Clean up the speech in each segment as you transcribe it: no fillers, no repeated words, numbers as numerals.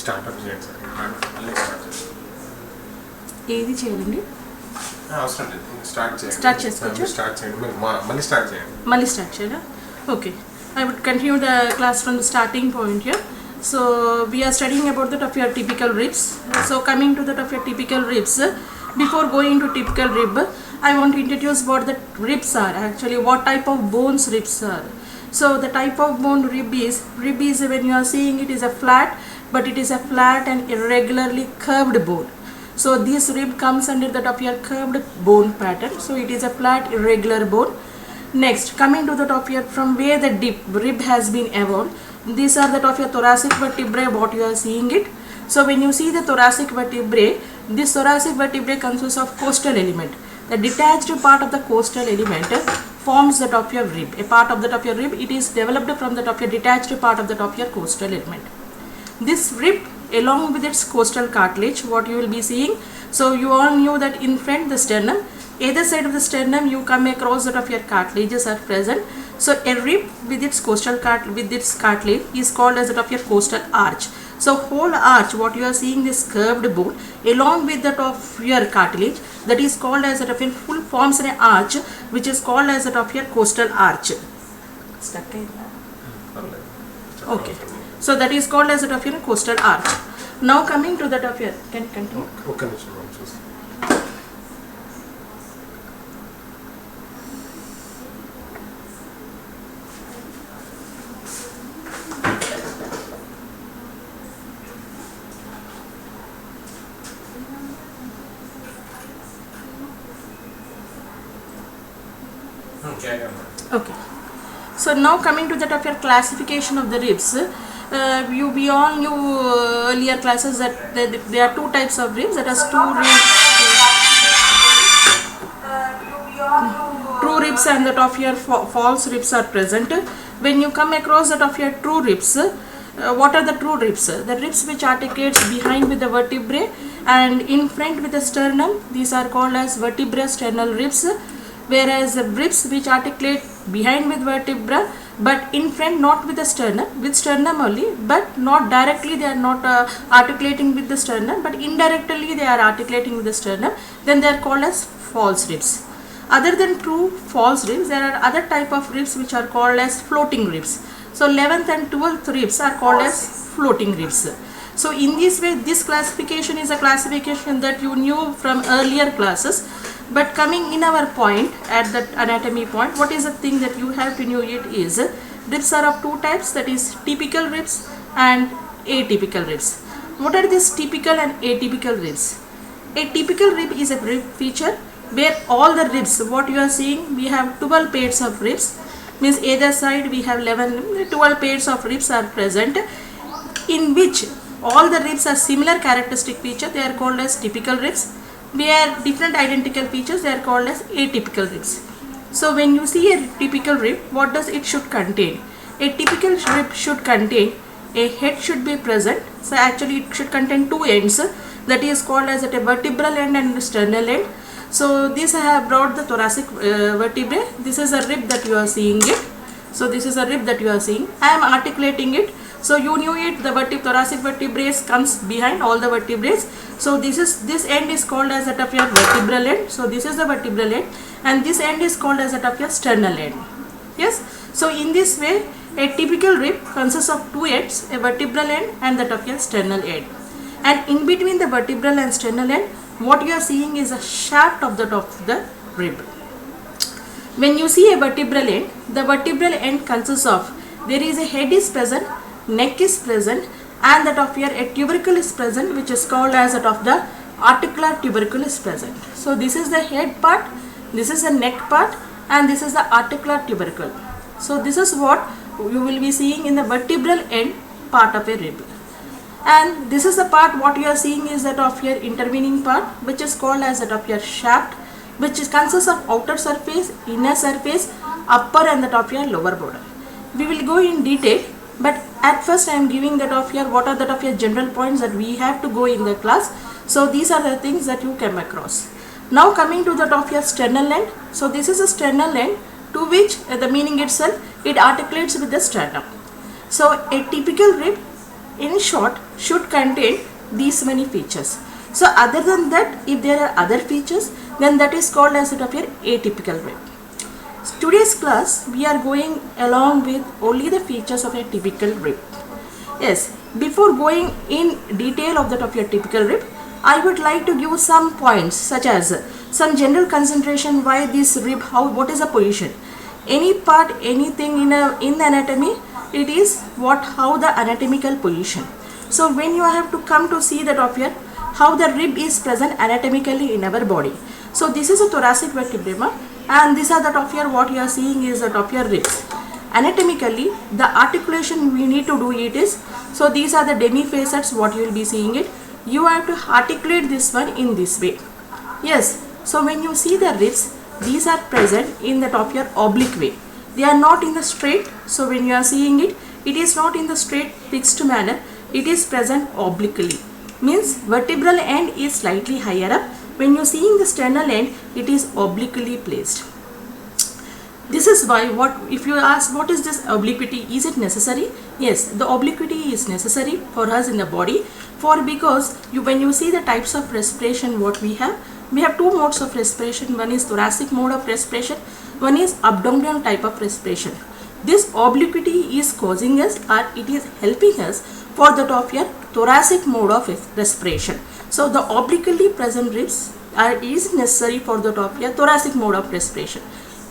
Startup చేయండి sir. మళ్ళీ start చేయండి. ఏది చేయాలండి? అవసరం లేదు, స్టార్ట్ చేయండి. స్టార్ట్ చేసుకోవచ్చు. స్టార్ట్ చేయండి, మళ్ళీ స్టార్ట్ చేయండి. మళ్ళీ స్టార్ట్ చేయాలా? Okay. I would continue the class from the starting point here. So we are studying about that of your typical ribs. So coming to that of your typical ribs, before going to typical rib, I want to introduce what the ribs are. Actually, what type of bones ribs are. So the type of bone rib is when you are seeing it is a flat, but it is a flat and irregularly curved bone. So this rib comes under that of your curved bone pattern. So it is a flat irregular bone. Next, coming to the top here, from where the rib has been evolved, these are the top of your thoracic vertebrae, what you are seeing it. So when you see the thoracic vertebrae, this thoracic vertebrae consists of costal element. The detached part of the costal element forms the top of your rib. A part of the top of your rib, it is developed from the top of your detached part of the top of your costal element. This rib, along with its costal cartilage, what you will be seeing. So you all knew that in front the sternum, either side of the sternum you come across that of your cartilages are present. So a rib with its cartilage is called as that of your costal arch. So whole arch, what you are seeing, this curved bone along with that of your cartilage, that is called as that of your full forms an arch, which is called as that of your costal arch. Okay. So that is called as that of your costal arch. Now coming to that of your, can you continue? Okay, చూస్తాను. Okay. So now coming to that of your classification of the ribs, we all knew earlier classes that there are two types of ribs. That is true ribs and that of your false ribs are present. When you come across that of your true ribs, what are the true ribs? The ribs which articulates behind with the vertebrae and in front with the sternum, these are called as vertebrosternal ribs. Whereas the ribs which articulate behind with vertebra but in front not with the sternum, with sternum only, but not directly, they are not articulating with the sternum, but indirectly they are articulating with the sternum, then they are called as false ribs. Other than true false ribs, there are other type of ribs which are called as floating ribs. So 11th and 12th ribs are called as floating ribs. So in this way, this classification is a classification that you knew from earlier classes. But coming in our point at that anatomy point, what is the thing that you have to know it is ribs are of two types, that is typical ribs and atypical ribs. What are these typical and atypical ribs? A typical rib is a rib feature where all the ribs, what you are seeing, we have 12 pairs of ribs, means either side we have 12 pairs of ribs are present, in which all the ribs are similar characteristic feature, they are called as typical ribs. Where different identical features, they are called as atypical ribs. So when you see a typical rib, what does it should contain? A typical rib should contain a head should be present. So actually it should contain two ends, that is called as a vertebral end and sternal end. So this I have brought the thoracic vertebrae. This is a rib that you are seeing it. So this is a rib that you are seeing. I am articulating it. So you knew it, the thoracic vertebrae comes behind all the vertebrae. So this end is called as that of your vertebral end. So this is the vertebral end and this end is called as that of your sternal end. Yes. So in this way, a typical rib consists of two ends, a vertebral end and that of your sternal end. And in between the vertebral and sternal end, what you are seeing is a shaft of the rib. When you see a vertebral end, the vertebral end consists of, there is a head is present, neck is present and that of your a tubercle is present, which is called as that of the articular tubercle is present. So this is the head part, this is the neck part and this is the articular tubercle. So this is what you will be seeing in the vertebral end part of a rib. And this is the part what you are seeing is that of your intervening part, which is called as that of your shaft, which consists of outer surface, inner surface, upper and that of your lower border. We will go in detail, but at first I am giving that of your what are that of your general points that we have to go in the class. So these are the things that you came across. Now coming to that of your sternal end. So this is a sternal end to which the meaning itself, it articulates with the sternum. So a typical rib in short should contain these many features. So other than that, if there are other features, then that is called as of your atypical rib. Today's class we are going along with only the features of a typical rib. Yes, before going in detail of that of your typical rib, I would like to give some points such as some general consideration why this rib, what is the position. Any part, anything in the anatomy, it is how the anatomical position. So when you have to come to see that of your how the rib is present anatomically in our body. So this is a thoracic vertebra, and these are that of your what you are seeing is that of your ribs. Anatomically, the articulation we need to do it is, so these are the demi-facets what you will be seeing it. You have to articulate this one in this way. Yes, so when you see the ribs, these are present in that of your oblique way. They are not in the straight, so when you are seeing it, it is not in the straight fixed manner, it is present obliquely. Means vertebral end is slightly higher up. When you are seeing the sternal end, it is obliquely placed. This is why if you ask what is this obliquity, is it necessary? Yes, the obliquity is necessary for us in the body, because when you see the types of respiration what we have two modes of respiration. One is thoracic mode of respiration, one is abdominal type of respiration. This obliquity is causing us, or it is helping us for that of your thoracic mode of respiration. So the obliquely present ribs is necessary for that of your thoracic mode of respiration.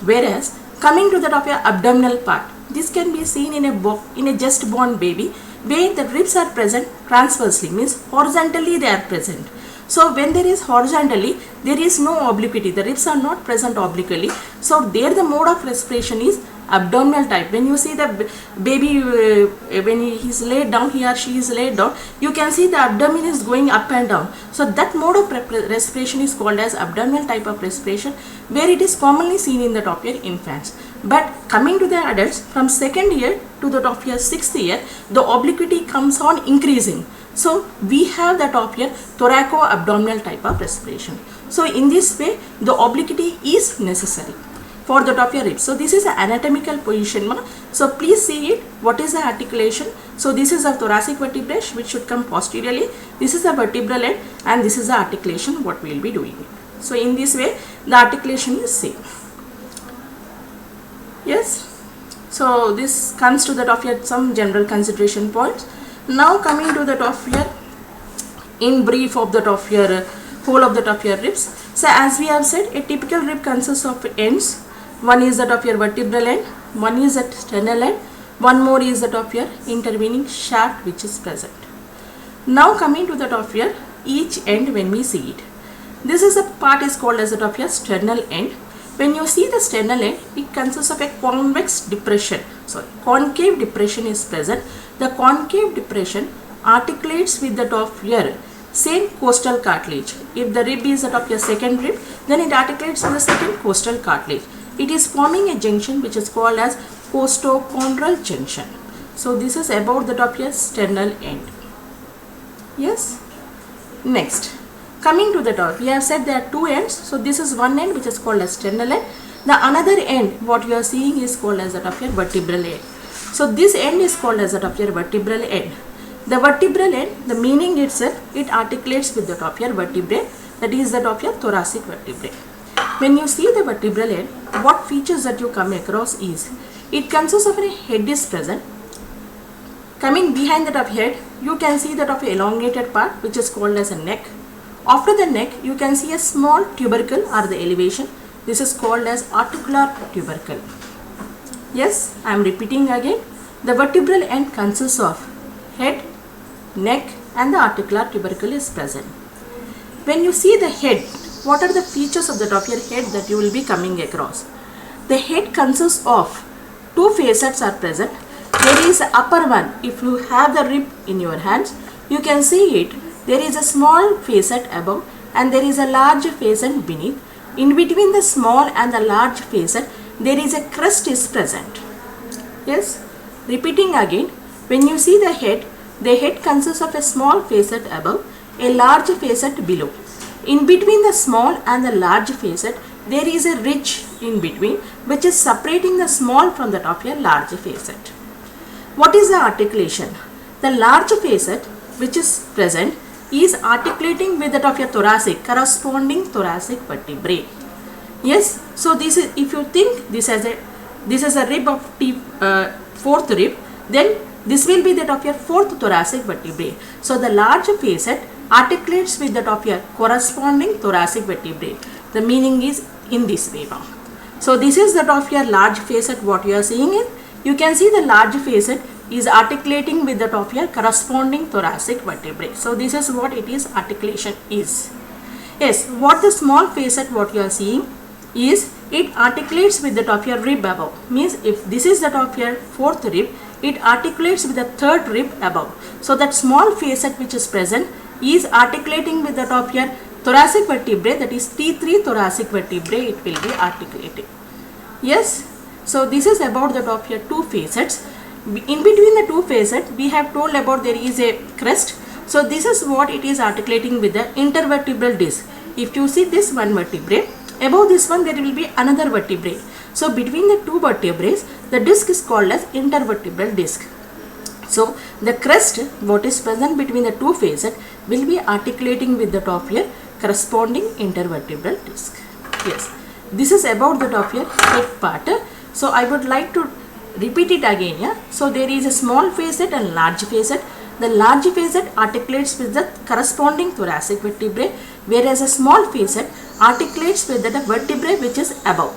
Whereas coming to that of your abdominal part, this can be seen in a just born baby, where the ribs are present transversely, means horizontally they are present. So when there is horizontally, there is no obliquity, the ribs are not present obliquely. So there the mode of respiration is abdominal type. When you see the baby, when he is laid down, he or she is laid down, you can see the abdomen is going up and down. So that mode of respiration is called as abdominal type of respiration, where it is commonly seen in the top of your infants. But coming to the adults, from 2nd year to the top of your 6th year, the obliquity comes on increasing. So we have that of your thoraco-abdominal type of respiration. So in this way, the obliquity is necessary for the top of your ribs. So this is an anatomical position. So please see it. What is the articulation? So this is a thoracic vertebrae which should come posteriorly. This is the vertebral end, and this is the articulation what we will be doing. So in this way, the articulation is same. Yes. So this comes to the top of your some general consideration points. Now coming to the top of your in brief of the top of your whole of the top of your ribs. So as we have said, a typical rib consists of ends. One is that of your vertebral end, one is at sternal end, one more is that of your intervening shaft which is present. Now coming to the top of your each end when we see it. This is a part is called as that of your sternal end. When you see the sternal end, it consists of a convex depression. Sorry, concave depression is present. The concave depression articulates with the top of your same costal cartilage. If the rib is that of your second rib, then it articulates with the second costal cartilage. It is forming a junction which is called as costochondral junction. So this is about the top of your sternal end. Yes. Next, coming to the top, we have said there are two ends. So this is one end which is called as sternal end. The another end what you are seeing is called as that of your vertebral end. So this end is called as that of your vertebral end. The vertebral end, the meaning itself, it articulates with the top of your vertebrae, that is that of your thoracic vertebrae. When you see the vertebral end, what features that you come across is, it consists of a head is present. Coming behind the top head, you can see that of elongated part which is called as a neck. After the neck, you can see a small tubercle or the elevation. This is called as articular tubercle. Yes, I am repeating again. The vertebral end consists of head, neck, and the articular tubercle is present. When you see the head, what are the features of the top of your head that you will be coming across? The head consists of two facets are present. There is the upper one. If you have the rib in your hands, you can see it. There is a small facet above and there is a large facet beneath. In between the small and the large facet, there is a crest is present. Yes, repeating again, when you see the head consists of a small facet above, a large facet below. In between the small and the large facet, there is a ridge in between which is separating the small from the top of your large facet. What is the articulation? the large facet which is present is articulating with that of your thoracic, corresponding thoracic vertebrae. Yes, so this is, if you think this as a rib of fourth rib, then this will be that of your fourth thoracic vertebrae. So the large facet articulates with that of your corresponding thoracic vertebrae. The meaning is in this way now. So this is that of your large facet. What you are seeing is, you can see the large facet is articulating with that of your corresponding thoracic vertebrae. So this is what it is, articulation is. Yes, what the small facet what you are seeing is, it articulates with that of your rib above. Means if this is that of your fourth rib, it articulates with the third rib above. So that small facet which is present is articulating with that of your thoracic vertebrae, that is T3 thoracic vertebrae, it will be articulating. Yes, so this is about that of your two facets. In between the two facets, we have told about there is a crest. So this is what it is articulating with the intervertebral disc. If you see this one vertebrae, above this one there will be another vertebrae. So between the two vertebrae, the disc is called as intervertebral disc. So the crest what is present between the two facets will be articulating with the of your corresponding intervertebral disc. Yes, this is about the of your head part. So I would like to repeat it again. Yeah. So there is a small facet and large facet. The large facet articulates with the corresponding thoracic vertebrae, whereas a small facet articulates with the vertebrae which is above.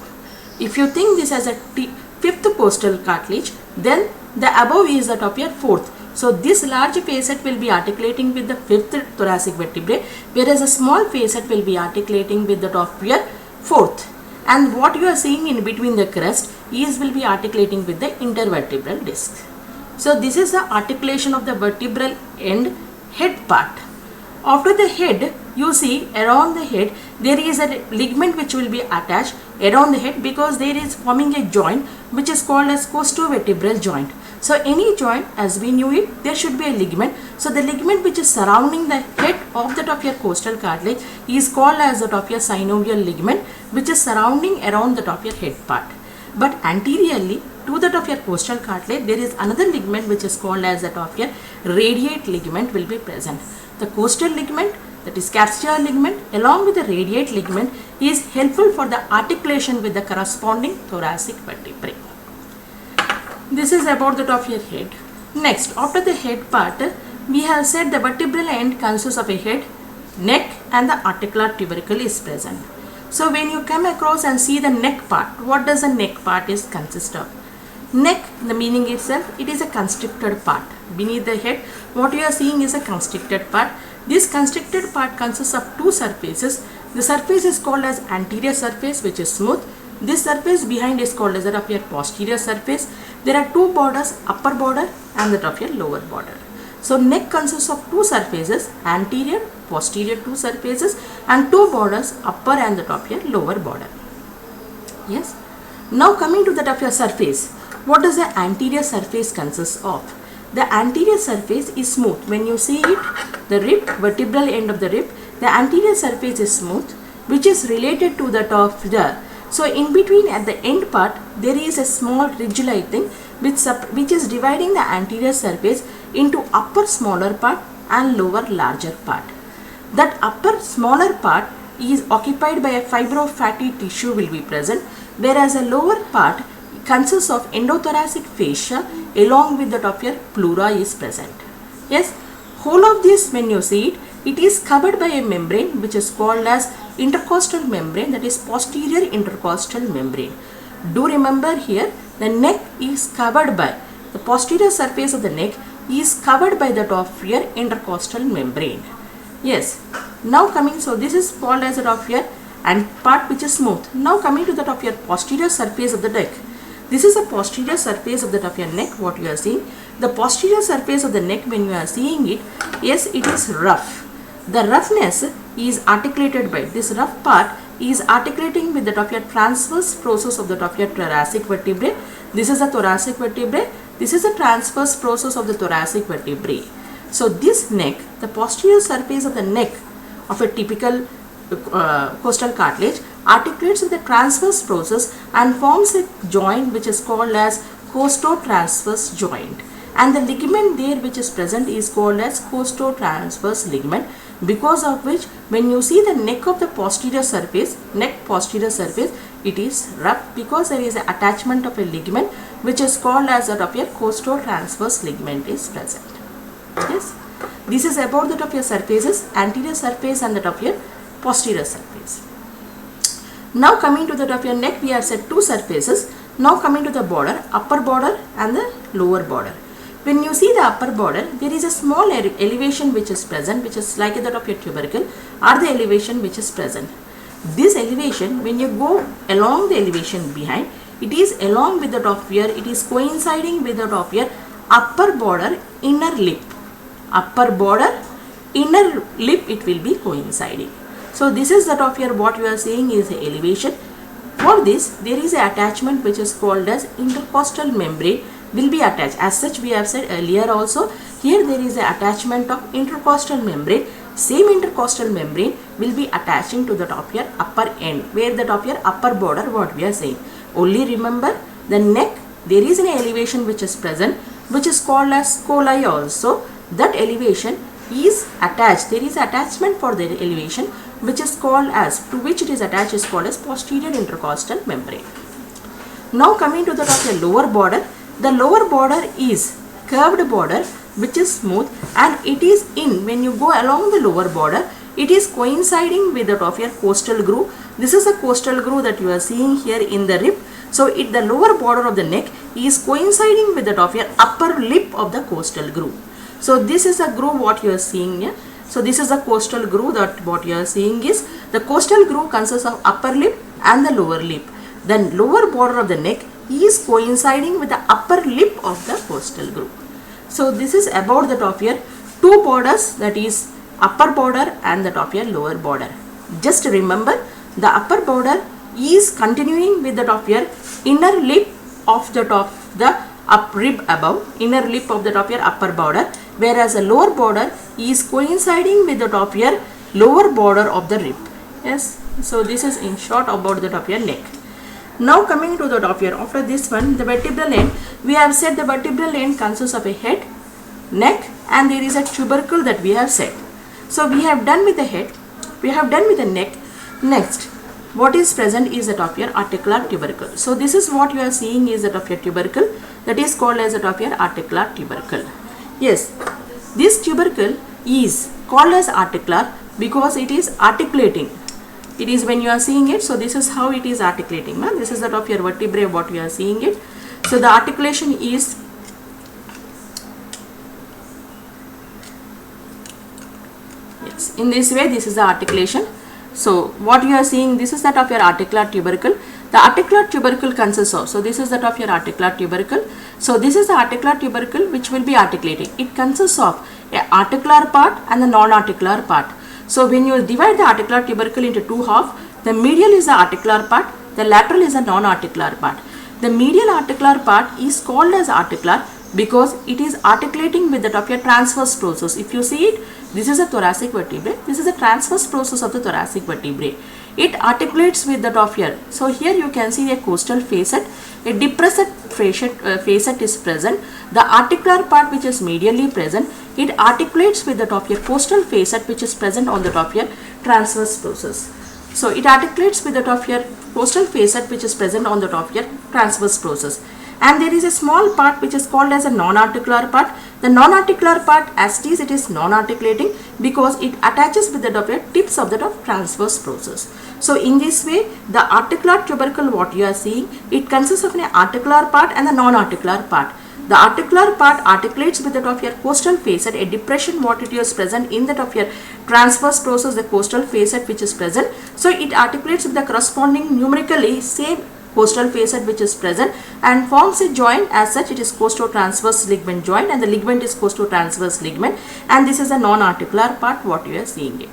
If you think this as a fifth costal cartilage, then the above is that of your fourth. So this large facet will be articulating with the fifth thoracic vertebrae, whereas a small facet will be articulating with that of your fourth. And what you are seeing in between the crest is will be articulating with the intervertebral disc. So this is the articulation of the vertebral end head part. After the head, you see around the head there is a ligament which will be attached around the head, because there is forming a joint which is called as costovertebral joint. So any joint, as we knew it, there should be a ligament. So the ligament which is surrounding the head of that of your costal cartilage is called as that of your synovial ligament, which is surrounding around that of your head part. But anteriorly to that of your costal cartilage, there is another ligament which is called as that of your radiate ligament will be present. The costal ligament, that is capsular ligament, along with the radiate ligament, is helpful for the articulation with the corresponding thoracic vertebrae. This is about the of your head. Next, after the head part, we have said the vertebral end consists of a head, neck, and the articular tubercle is present. So when you come across and see the neck part, what does the neck part is consist of? Neck, the meaning itself, it is a constricted part. Beneath the head, what you are seeing is a constricted part. This constricted part consists of two surfaces. The surface is called as anterior surface, which is smooth. This surface behind is called as that of your posterior surface. There are two borders, upper border and that of your lower border. So neck consists of two surfaces, anterior, posterior two surfaces, and two borders, upper and that of your lower border. Yes. Now coming to that of your surface, what does the anterior surface consist of? The anterior surface is smooth. When you see it, the rib, vertebral end of the rib, the anterior surface is smooth, which is related to that of the. So in between at the end part, there is a small ridge-like thing which is dividing the anterior surface into upper smaller part and lower larger part. That upper smaller part is occupied by a fibrofatty tissue will be present, whereas a lower part consists of endothoracic fascia along with that of your pleura is present. Yes, whole of this when you see it, it is covered by a membrane which is called as intercostal membrane, that is posterior intercostal membrane. Do remember here, the neck is covered by, the posterior surface of the neck is covered by that of your intercostal membrane. Yes, now coming, so this is called as that of your and part which is smooth. Now coming to that of your posterior surface of the neck. This is a posterior surface of that of your neck, what you are seeing. The posterior surface of the neck, when you are seeing it, yes, it is rough. The roughness is articulated by, this rough part is articulating with that of your transverse process of the of your thoracic vertebrae. This is a thoracic vertebrae. This is a transverse process of the thoracic vertebrae. So this neck, the posterior surface of the neck of a typical costal cartilage articulates with the transverse process and forms a joint which is called as costotransverse joint. and the ligament there which is present is called as costotransverse ligament, because of which when you see the neck of the posterior surface, it is rough because there is an attachment of a ligament which is called as that of your costotransverse ligament is present. Yes, this is about that of your surfaces, anterior surface and that of your posterior surface. Now coming to that of your neck, we have said two surfaces. Now coming to the border, upper border and the lower border. When you see the upper border, there is a small elevation which is present, which is like that of your tubercle, or the elevation which is present. This elevation, when you go along the elevation behind, it is along with that of your, it is coinciding with that of your upper border inner lip. Upper border inner lip, it will be coinciding. So this is that of your, what you are saying is the elevation. For this, there is an attachment which is called as intercostal membrane will be attached. As such, we have said earlier also, here there is an attachment of intercostal membrane. Same intercostal membrane will be attaching to the top of your upper end, where the top of your upper border, what we are saying. Only remember, the neck, there is an elevation which is present, which is called as scoli also. That elevation is attached. There is attachment for the elevation which is called as, to which it is attached is called as posterior intercostal membrane. Now coming to the top of your lower border, the lower border is curved border which is smooth, and it is in, when you go along the lower border, it is coinciding with the top of your costal groove. This is a costal groove that you are seeing here in the rib. So the lower border of the neck is coinciding with the top of your upper lip of the costal groove. So this is a groove what you are seeing here. So this is a costal groove that what you are seeing is, the costal groove consists of upper lip and the lower lip. The lower border of the neck is coinciding with the upper lip of the costal groove. So this is about the top of your two borders, that is upper border and the top of your lower border. Just remember, the upper border is continuing with the top of your inner lip of the top, the up rib above, inner lip of the top of your upper border, whereas the lower border is coinciding with the top of your lower border of the rib. Yes, so this is in short about the top of your neck. Now coming to the top here, after this one, the vertebral end, we have said the vertebral end consists of a head, neck, and there is a tubercle that we have said. So we have done with the head, we have done with the neck. Next, what is present is the top of your articular tubercle. So this is what you are seeing is the top of your tubercle, that is called as the top of your articular tubercle. Yes, this tubercle is called as articular because it is articulating. It is when you are seeing it, so this is how it is articulating. This is the top of your vertebrae, what you are seeing it. So the articulation is, yes, in this way, this is the articulation. So what you are seeing, this is the top of your articular tubercle. The articular tubercle consists of, so this is the top of your articular tubercle. So this is the articular tubercle which will be articulating. It consists of an articular part and the non-articular part. So when you divide the articular tubercle into two halves, the medial is the articular part, the lateral is the non-articular part. The medial articular part is called as articular because it is articulating with the top of your transverse process. If you see it, this is a thoracic vertebrae, this is a transverse process of the thoracic vertebrae. It articulates with the top of your, so here you can see a costal facet, a depressed facet is present. The articular part which is medially present, it articulates with the top of your costal facet which is present on the top of your transverse process. So it articulates with the top of your costal facet which is present on the top of your transverse process. And there is a small part which is called as a non-articular part. The non-articular part, as it is non-articulating because it attaches with the top of your tips of the top transverse process. So in this way, the articular tubercle what you are seeing, it consists of an articular part and a non-articular part. The articular part articulates with the top of your costal facet, a depression what it is present in the top of your transverse process, the costal facet which is present. So it articulates with the corresponding numerically same costal facet which is present and forms a joint. As such, it is costotransverse ligament joint and the ligament is costotransverse ligament, and this is a non-articular part what you are seeing it.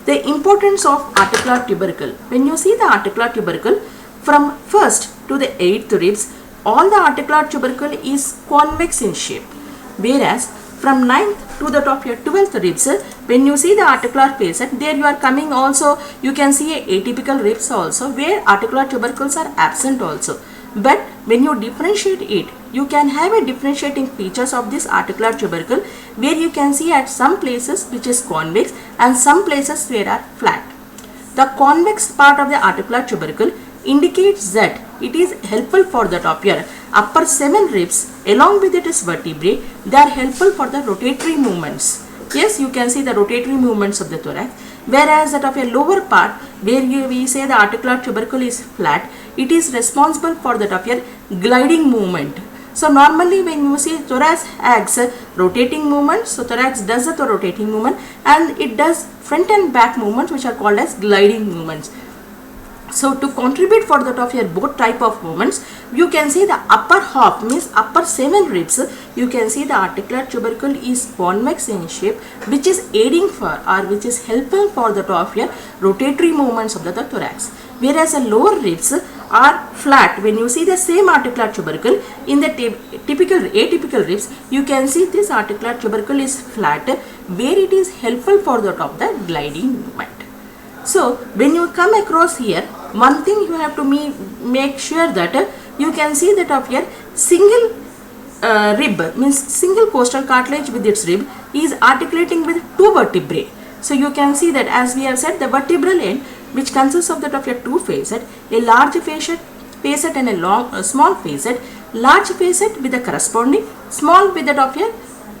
The importance of articular tubercle. When you see the articular tubercle from 1st to the 8th ribs, all the articular tubercle is convex in shape, whereas from 9th to the top of your 12th ribs, when you see the articular facet, there you are coming also, you can see a atypical ribs also where articular tubercles are absent also. but when you differentiate it, you can have a differentiating features of this articular tubercle, where you can see at some places which is convex and some places where are flat. The convex part of the articular tubercle indicates that it is helpful for that of your upper 7 ribs along with its vertebrae. They are helpful for the rotatory movements. Yes, you can see the rotatory movements of the thorax. Whereas that of a lower part, where we say the articular tubercle is flat, it is responsible for that of your gliding movement. So normally when you see thorax has rotating movement, so thorax does the rotating movement and it does front and back movements which are called as gliding movements. So to contribute for that of your both type of movements, you can see the upper half means upper 7 ribs, you can see the articular tubercle is convex in shape, which is aiding for or which is helpful for that of your rotatory movements of the thorax. Whereas the lower ribs are flat. When you see the same articular tubercle in the typical atypical ribs, you can see this articular tubercle is flat, where it is helpful for that of the gliding movement. So when you come across here, one thing you have to make sure that you can see that of here single rib means single costal cartilage with its rib is articulating with 2 vertebrae. So you can see that, as we have said, the vertebral end, which consists of that of your 2 facet, a large facet and a small facet, large facet with the corresponding small with that of your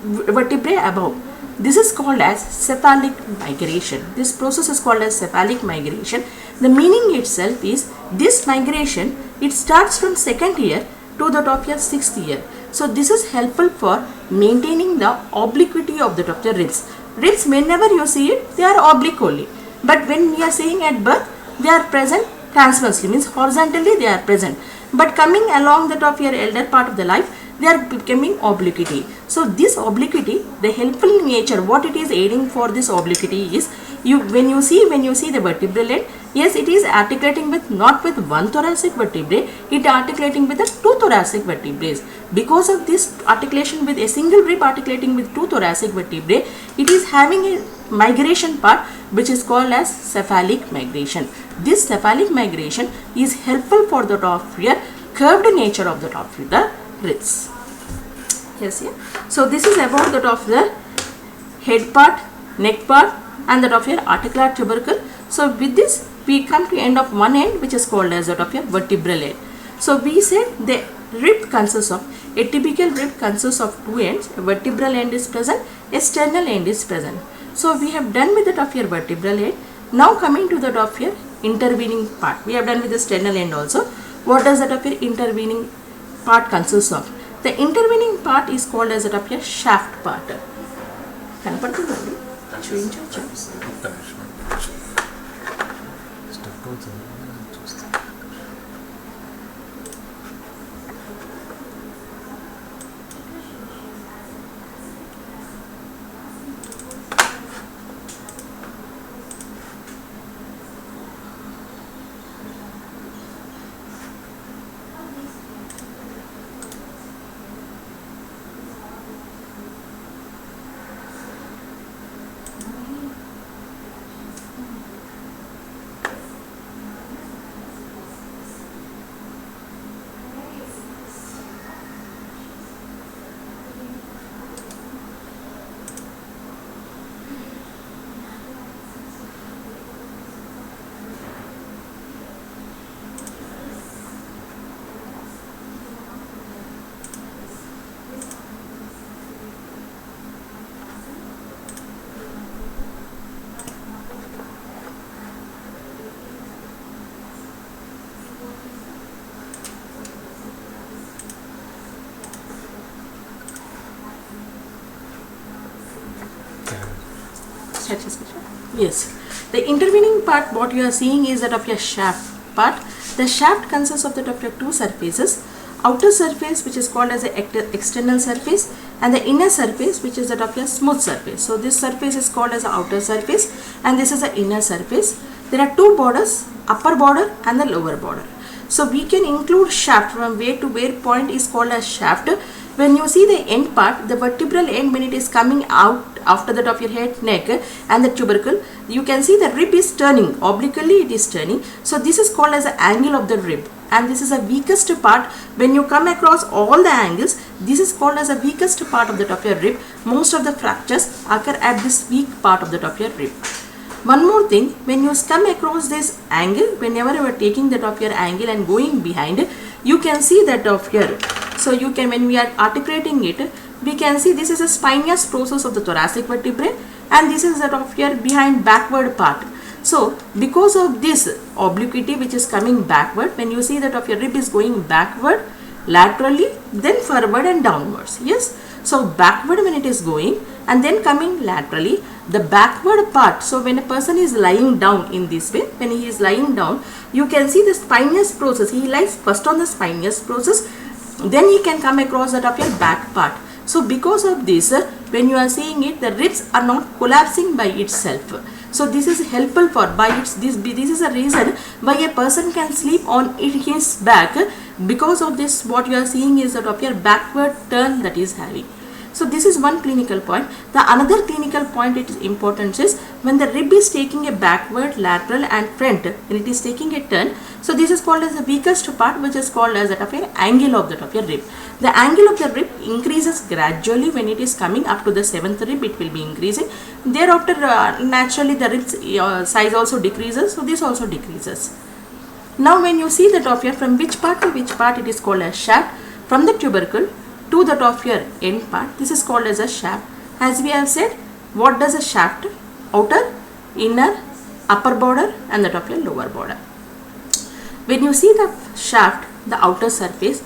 vertebrae above. This is called as cephalic migration. This process is called as cephalic migration. The meaning itself is this migration, it starts from 2nd year to that of your 6th year. So this is helpful for maintaining the obliquity of the ribs. Ribs, whenever you see it, they are oblique only. But when we are saying at birth, they are present transversely, means horizontally they are present. But coming along that of your elder part of the life, they are becoming obliquity. So this obliquity, the helpful nature, what it is aiding for this obliquity is, when you see the vertebral end, yes, it is articulating with not with 1 thoracic vertebrae, it articulating with the 2 thoracic vertebrae. Because of this articulation with a single rib articulating with 2 thoracic vertebrae, it is having a migration part which is called as cephalic migration. This cephalic migration is helpful for the of your curved nature of the ribs. Yes, yeah. So this is about that of the head part, neck part, and that of your articular tubercle. So with this we come to end of one end, which is called as that of your vertebral end. So we said the rib consists of, a typical rib consists of 2 ends. A vertebral end is present, a sternal end is present. So we have done with that of your vertebral end. Now coming to that of your intervening part. We have done with the sternal end also. What does that of your intervening part consists of? The intervening part is called as that of your shaft part. Yes, the intervening part what you are seeing is that of your shaft part. The shaft consists of that of your 2 surfaces, outer surface which is called as the external surface, and the inner surface which is that of your smooth surface. So this surface is called as the outer surface and this is the inner surface. There are 2 borders, upper border and the lower border. So we can include shaft from where to where point is called as shaft. When you see the end part, the vertebral end, when it is coming out after that of your head, neck and the tubercle, you can see the rib is turning, obliquely it is turning. So this is called as the angle of the rib. and this is the weakest part. When you come across all the angles, this is called as the weakest part of the top of your rib. Most of the fractures occur at this weak part of the top of your rib. One more thing, when you come across this angle, whenever you are taking the top of your angle and going behind, you can see that of here. So you can, when we are articulating it, we can see this is a spinous process of the thoracic vertebrae, and this is that of here behind backward part. So because of this obliquity which is coming backward, when you see that of your rib is going backward, laterally, then forward and downwards. Yes. So backward when it is going and then coming laterally, the backward part. So when a person is lying down in this way, when he is lying down, you can see the spinous process. He lies first on the spinous process, then he can come across that of your back part. So because of this, when you are seeing it, the ribs are not collapsing by itself. So this is helpful for this is a reason why a person can sleep on his back. Because of this, what you are seeing is that of your backward turn that is having. So this is one clinical point. The another clinical point it is important is when the rib is taking a backward, lateral and front, when it is taking a turn. So this is called as the weakest part, which is called as that of your angle of your rib. The angle of the rib increases gradually when it is coming up to the 7th rib. It will be increasing. Thereafter, naturally the rib's size also decreases. So this also decreases. Now when you see the top here, from which part to which part, it is called as shaft. From the tubercle to the top here end part, this is called as a shaft. As we have said, what does a shaft? Outer, inner, upper border and the top here lower border. When you see the shaft, the outer surface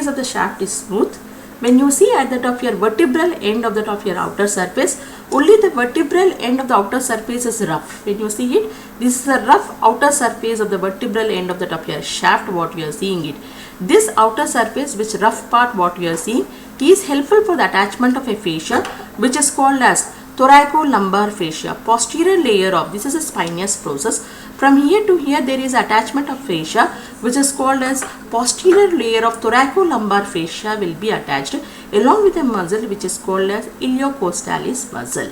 of the shaft is smooth. When you see at the top your vertebral end of the top your outer surface, only the vertebral end of the outer surface is rough. When you see it, this is the rough outer surface of the vertebral end of the top your shaft, what you are seeing it. This outer surface, which rough part what you are seeing, is helpful for the attachment of a fascia, which is called as thoracolumbar fascia, posterior layer of, this is a spinous process. From here to here there is attachment of fascia, which is called as posterior layer of thoracolumbar fascia will be attached along with a muscle which is called as iliocostalis muscle.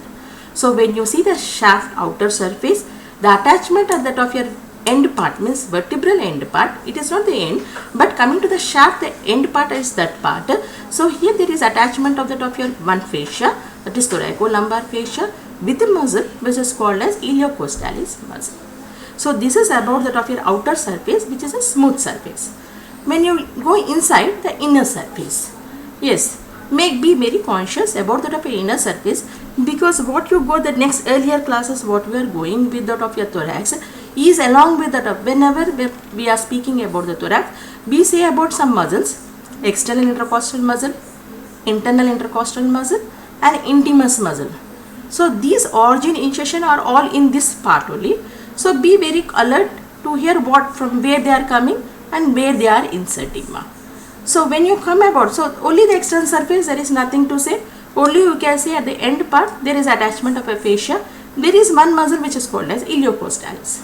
So when you see the shaft outer surface, the attachment at that of your end part means vertebral end part, it is not the end, but coming to the shaft, the end part is that part. So here there is attachment of the top of your one fascia, that is thoracolumbar fascia, with the muscle which is called as iliocostalis muscle. So this is about the top of your outer surface, which is a smooth surface. When you go inside the inner surface, yes, be very conscious about the top of your inner surface, because what you go the next earlier classes, what we are going with the top of your thorax is along with the top. Whenever we are speaking about the thorax, we say about some muscles: external intercostal muscle, internal intercostal muscle and intimus muscle. So these origin insertion are all in this part only. So be very alert to hear what from where they are coming and where they are inserting. So when you come about, so only the external surface, there is nothing to say. Only you can say at the end part there is attachment of a fascia. There is one muscle which is called as iliocostalis.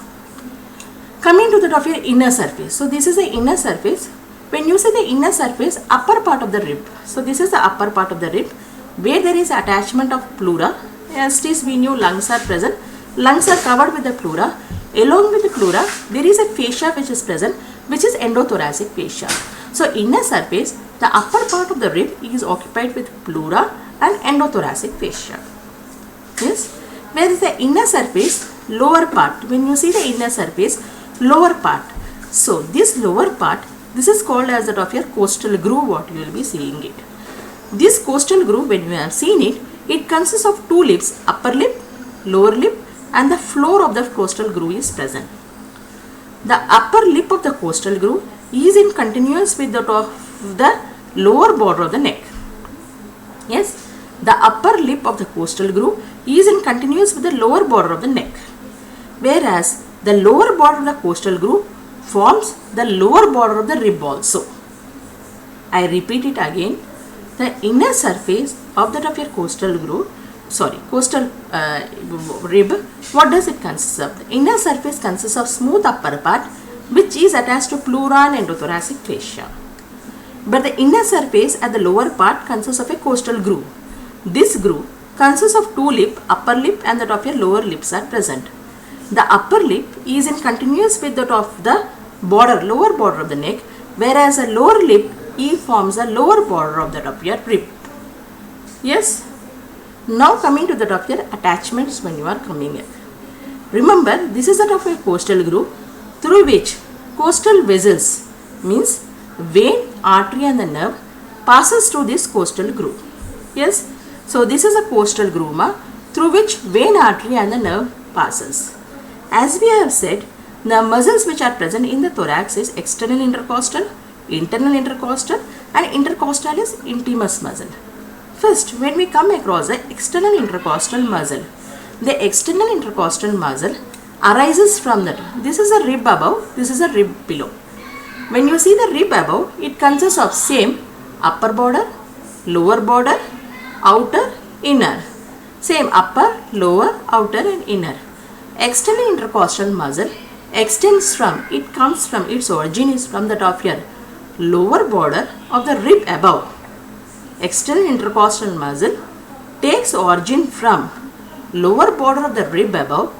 Coming to the top of your inner surface. So this is the inner surface. When you say the inner surface, upper part of the rib. So this is the upper part of the rib where there is attachment of pleura. As it is we knew lungs are present. Lungs are covered with the pleura. Along with the pleura, there is a fascia which is present, which is endothoracic fascia. So inner surface, the upper part of the rib is occupied with pleura and endothoracic fascia. Yes. Where is the inner surface? Lower part. When you see the inner surface, lower part. So this lower part, this is called as that of your costal groove, what you will be seeing it. This costal groove, when you have seen it, it consists of two lips, upper lip, lower lip, and the floor of the costal groove is present. The upper lip of the costal groove is in continuous with the top of the lower border of the neck. Yes, the upper lip of the costal groove is in continuous with the lower border of the neck, whereas the lower border of the costal groove forms the lower border of the rib also. I repeat it again. The inner surface of the top of your costal groove, costal rib, what does it consist of? The inner surface consists of smooth upper part which is attached to pleura and endothoracic fascia. But the inner surface at the lower part consists of a costal groove. This groove consists of two lip, upper lip and the top of your lower lips are present. The upper lip is in continuous with the top of the border, lower border of the neck, whereas a lower lip, E forms a lower border of that of your rib. Yes. Now coming to that of your attachments when you are coming in. Remember, this is that of a coastal groove through which coastal vessels, means vein, artery and the nerve, passes through this coastal groove. Yes. So this is a coastal groove through which vein, artery and the nerve passes. As we have said, the muscles which are present in the thorax is external intercostal, internal intercostal and intercostalis intimus muscle. First, when we come across the external intercostal muscle, the external intercostal muscle arises from that. This is a rib above, this is a rib below. When you see the rib above, it consists of same upper border, lower border, outer, inner. Same upper, lower, outer and inner. External intercostal muscle extends from, it comes from, its origin is from the top here, lower border of the rib above. External intercostal muscle takes origin from lower border of the rib above,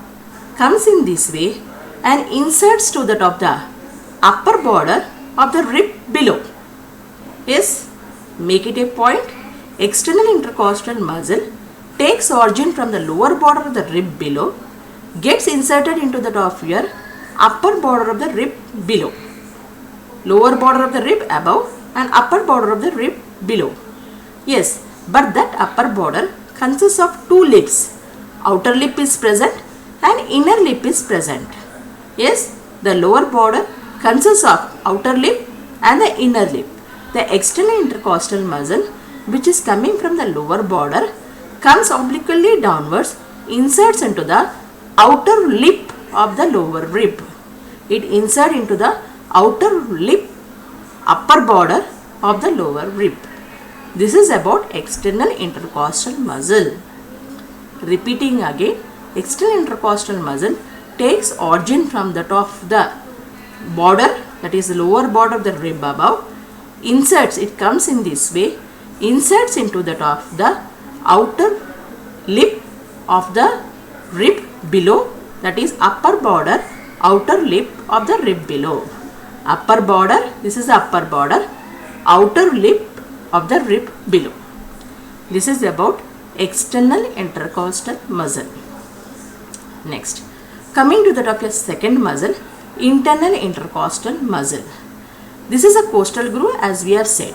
comes in this way and inserts to the top the upper border of the rib below. Yes, make it a point. External intercostal muscle takes origin from the lower border of the rib below, gets inserted into the top here, upper border of the rib below. Lower border of the rib above and upper border of the rib below. Yes, but that upper border consists of two lips. Outer lip is present and inner lip is present. Yes, the lower border consists of outer lip and the inner lip. The external intercostal muscle, which is coming from the lower border, comes obliquely downwards, inserts into the outer lip of the lower rib. It inserts into the outer lip, upper border of the lower rib. This is about external intercostal muscle. Repeating again, external intercostal muscle takes origin from the top of the border, that is the lower border of the rib above, inserts, it comes in this way, inserts into the top of the outer lip of the rib below, that is upper border, outer lip of the rib below. Upper border, this is the upper border, outer lip of the rib below. This is about external intercostal muscle. Next, coming to the top of second muscle, internal intercostal muscle. This is a coastal groove as we have said.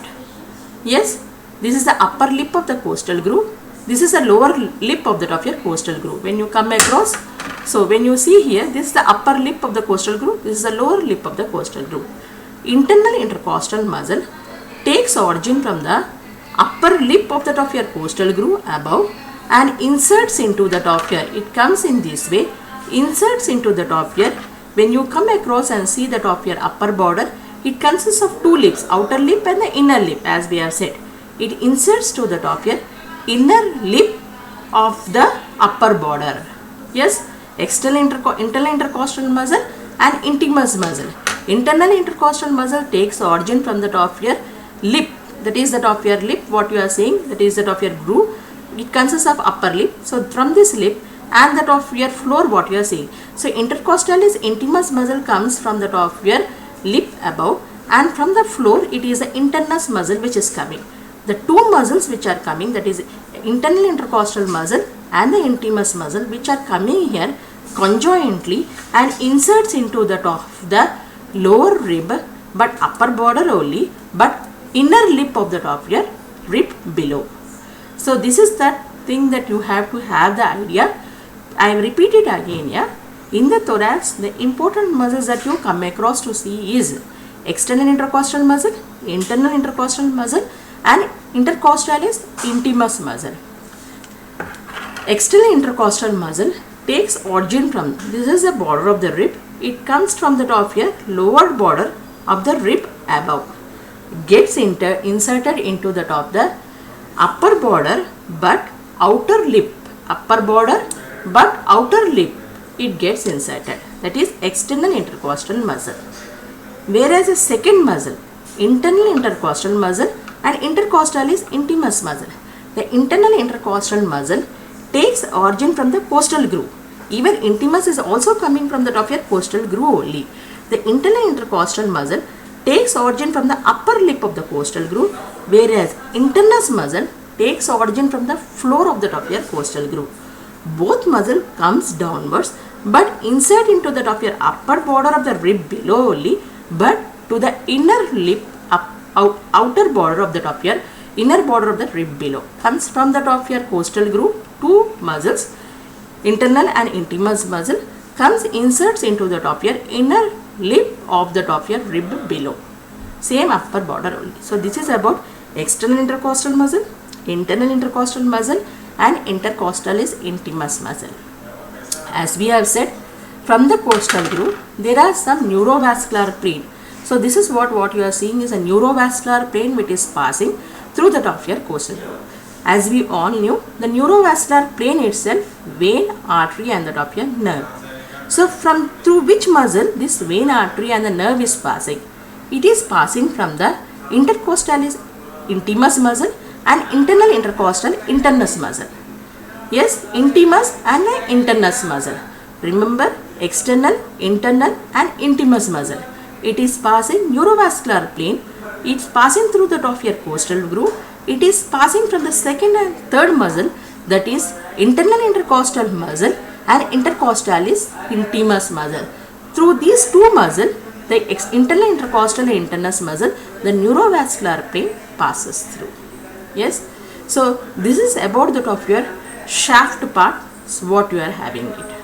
Yes, this is the upper lip of the coastal groove. This is the lower lip of the top of your coastal groove. When you come across, so when you see here, this is the upper lip of the coastal groove. This is the lower lip of the coastal groove. Internal intercostal muscle takes origin from the upper lip of the top of your coastal groove above and inserts into the top here. It comes in this way, inserts into the top here. When you come across and see the top here upper border, it consists of two lips, outer lip and the inner lip as we have said. It inserts to the top here, inner lip of the upper border. Yes, internal intercostal muscle and intimus muscle. Internal intercostal muscle takes origin from the top here lip, that is the top here lip, what you are saying, that is the top here groove. It consists of upper lip. So from this lip and the top here floor, what you are saying. So intercostalis intimus muscle comes from the top here lip above, and from the floor it is the internus muscle which is coming. The two muscles which are coming, that is internal intercostal muscle and the intimus muscle, which are coming here conjointly and inserts into the top of the lower rib, but upper border only, but inner lip of the top here rib below. So this is that thing that you have to have the idea. I repeat it again. Yeah, in the thorax, the important muscles that you come across to see is external intercostal muscle, internal intercostal muscle and intercostalis intimus muscle. External intercostal muscle takes origin from, this is the border of the rib. It comes from the top here, lower border of the rib above. Gets inserted into the top the upper border but outer lip, upper border but outer lip, it gets inserted. That is external intercostal muscle. Whereas the second muscle, internal intercostal muscle and intercostalis intimus muscle. The internal intercostal muscle takes origin from the coastal groove. Even intimus is also coming from the top of your coastal groove only. the internal intercostal muscle takes origin from the upper lip of the costal groove, whereas internus muscle takes origin from the floor of the top of your costal groove. Both muscle comes downwards but insert into the top of your upper border of the rib below only, but to the inner lip outer border of the top of your inner border of the rib below. Comes from the top of your costal groove, two muscles, internal and intimus muscle, comes inserts into the top of your inner lip of the top of your rib below. Same upper border only. So this is about external intercostal muscle, internal intercostal muscle, and intercostalis intimus muscle. As we have said, from the costal groove there are some neurovascular plane. So this is what you are seeing is a neurovascular plane which is passing through the top of your costal groove. As we all knew, the neurovascular plane itself, vein, artery and the top of your nerve. So from through which muscle this vein, artery and the nerve is passing? It is passing from the intercostalis intimus muscle and internal intercostal internus muscle. Yes, intimus and internus muscle. Remember, external, internal and intimus muscle. It is passing neurovascular plane. It is passing through the top of your costal groove. It is passing from the second and third muscle, that is internal intercostal muscle and intercostalis intimus muscle. Through these two muscles, the internal intercostal and internus muscle, the neurovascular plane passes through. Yes, so this is about the top of your shaft part, what you are having it.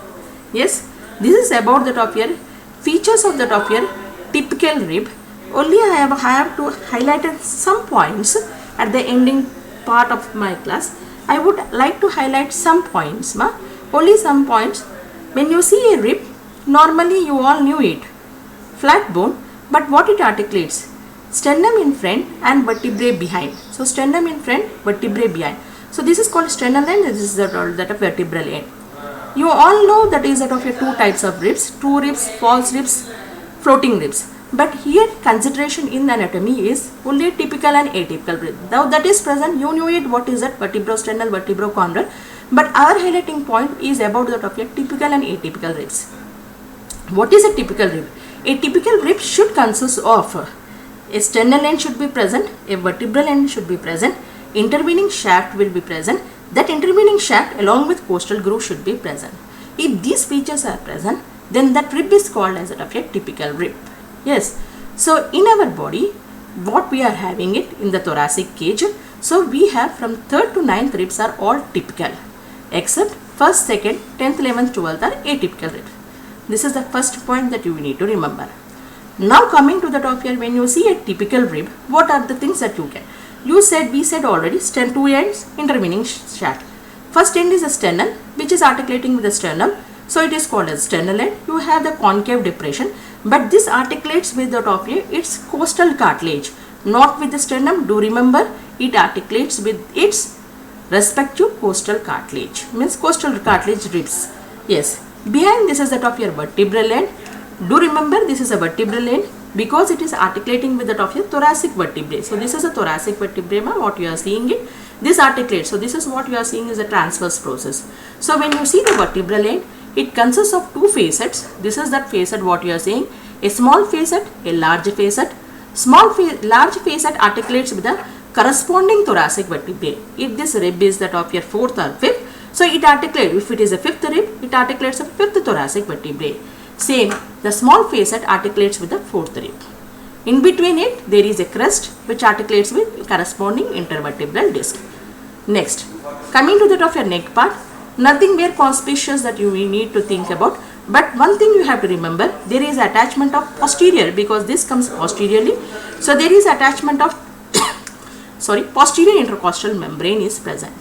Yes, this is about the top of your features of the top of your typical rib. Only I have to highlight some points at the ending part of my class. I would like to highlight some points, only some points. When you see a rib, normally you all knew it, flat bone, but what it articulates? Sternum in front and vertebrae behind. So sternum in front, vertebrae behind. So this is called sternal end, this is that of vertebral end. You all know that is that of your two types of ribs, true ribs, false ribs, floating ribs. But here consideration in anatomy is only typical and atypical rib. Now that is present, you knew it, what is that? Vertebrosternal, vertebrochondral. But our highlighting point is about that of your typical and atypical ribs. What is a typical rib? A typical rib should consist of a sternal end should be present, a vertebral end should be present, intervening shaft will be present. That intervening shaft along with costal groove should be present. If these features are present, then that rib is called as that of a typical rib. Yes, so in our body, what we are having it in the thoracic cage, so we have from 3rd to 9th ribs are all typical, except 1st, 2nd, 10th, 11th, 12th are atypical ribs. This is the first point that you need to remember. Now coming to the top here, when you see a typical rib, what are the things that you get? We said already, two ends, intervening shaft. First end is a sternum, which is articulating with the sternum. So it is called as sternal end. You have the concave depression, but this articulates with the top here, its costal cartilage, not with the sternum. Do remember, it articulates with its respective costal cartilage, means costal cartilage ribs. Yes, behind this is the top of your vertebral end. Do remember, this is a vertebral end because it is articulating with the top of your thoracic vertebrae. So this is a thoracic vertebrae, what you are seeing it. This articulates. So this is what you are seeing is a transverse process. So when you see the vertebral end, it consists of two facets. This is that facet what you are seeing. A small facet, a large facet. Large facet articulates with the corresponding thoracic vertebrae. If this rib is that of your 4th or 5th, so it articulates. If it is a 5th rib, it articulates a 5th thoracic vertebrae. Same, the small facet articulates with the 4th rib. In between it, there is a crest which articulates with corresponding intervertebral disc. Next, coming to the top of your neck part, nothing very conspicuous that you need to think about. But one thing you have to remember, there is attachment of posterior because this comes posteriorly. So there is attachment of posterior intercostal membrane is present.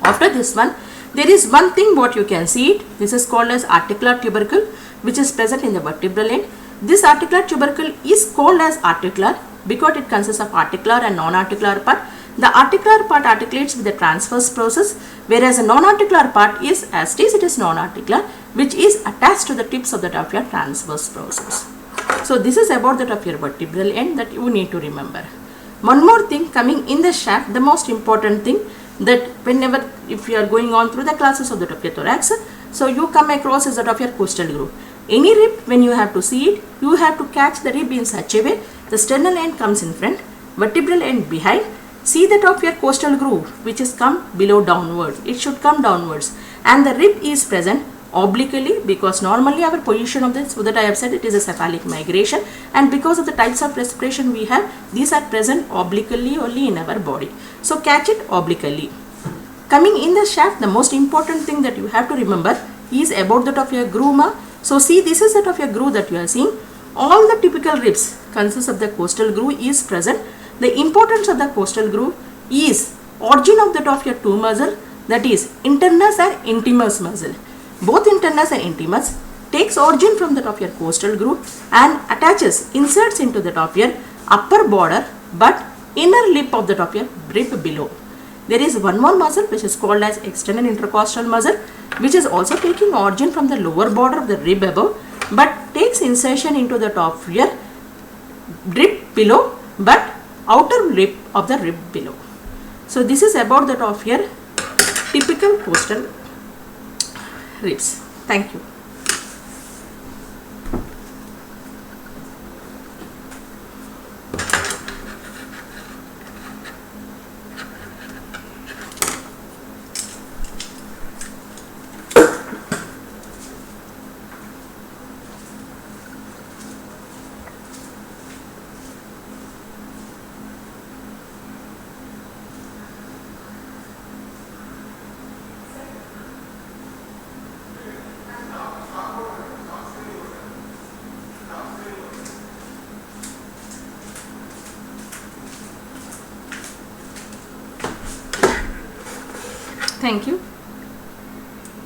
After this one, there is one thing what you can see it. This is called as articular tubercle, which is present in the vertebral end. This articular tubercle is called as articular because it consists of articular and non-articular part. The articular part articulates with the transverse process, whereas the non-articular part is as it is non-articular, which is attached to the tips of the top of your transverse process. So this is about the top of your vertebral end that you need to remember. One more thing coming in the shaft, the most important thing that whenever if you are going on through the classes of the top of your thorax, so you come across is the top of your costal groove. Any rib, when you have to see it, you have to catch the rib in such a way, the sternal end comes in front, vertebral end behind. See that of your costal groove, which is come below downward. It should come downwards. And the rib is present obliquely, because normally our position of this, so that I have said it is a cephalic migration, and because of the types of respiration we have, these are present obliquely only in our body. So catch it obliquely. Coming in the shaft, the most important thing that you have to remember is about that of your groove. So see, this is that of your groove that you are seeing. All the typical ribs consist of the costal groove is present. The importance of the costal groove is origin of that of your two muscle, that is internus and intimus muscle. Both internus and intimus takes origin from that of your costal groove and attaches, inserts into that of your upper border but inner lip of that of your rib below. There is one more muscle which is called as external intercostal muscle, which is also taking origin from the lower border of the rib above but takes insertion into the top of your rib below but outer lip of the rib below. So this is about that of your typical costal ribs. Thank you. Thank you.